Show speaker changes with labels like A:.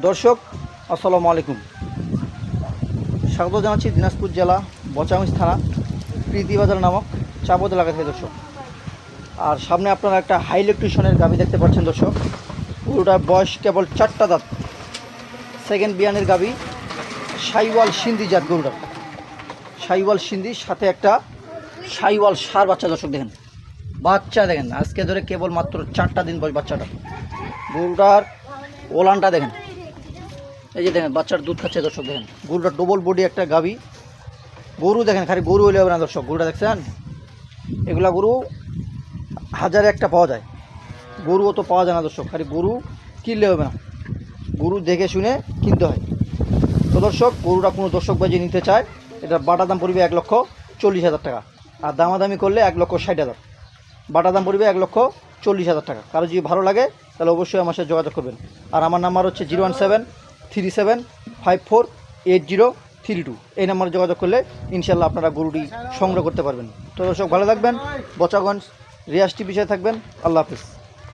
A: দর্শক আসসালামু আলাইকুম, স্বাগত জানাচ্ছি দিনাজপুর জেলা বচাগঞ্জ থানা প্রীতিবাজার নামক চাপদ এলাকা থেকে। দর্শক, আর সামনে আপনারা একটা হাই ইলেকট্রিশনের গাভী দেখতে পাচ্ছেন। দর্শক, পুরোটার বয়স কেবল 4টা দাঁত, সেকেন্ড বিয়ানের গাভী, সাইওয়াল সিন্ধি জাত গরুটার, সাইওয়াল সিন্ধি, সাথে একটা সাইওয়াল সার বাচ্চা। দর্শক দেখেন, বাচ্চা দেখেন, আজকে ধরে কেবল মাত্র 4টা দিন বয়স বাচ্চাটা। গরুটার ওলানটা দেখেন, এই যে দেখেন বাচ্চার দুধ খাচ্ছে। দর্শক দেখেন, গরুটা ডবল বডি একটা গাভী গরু। দেখেন, খালি গরু হইলে হবে না দর্শক, গরুটা দেখছেন, এগুলা গরু হাজারে একটা পাওয়া যায়, গরুও তো পাওয়া যায় না দর্শক। খালি গরু কিনলে হবে না, গরু দেখে শুনে কিনতে হয়। তো দর্শক, গরুটা কোনো দর্শক বাজি নিতে চায়, এটা বাটা দাম পড়বে 1,40,000 টাকা, আর দামাদামি করলে 1,60,000। বাটা দাম পড়বে 1,40,000 টাকা। কারো যদি ভালো লাগে তাহলে অবশ্যই আমার সাথে যোগাযোগ করবেন। আর আমার নাম্বার হচ্ছে 01737548032। এই নাম্বারে যোগাযোগ করলে ইনশাল্লাহ আপনারা গরুটি সংগ্রহ করতে পারবেন। তো দর্শক, ভালো থাকবেন, বচাগঞ্জ রিয়াজ টিভি বিষয়ে থাকবেন। আল্লাহ হাফিজ।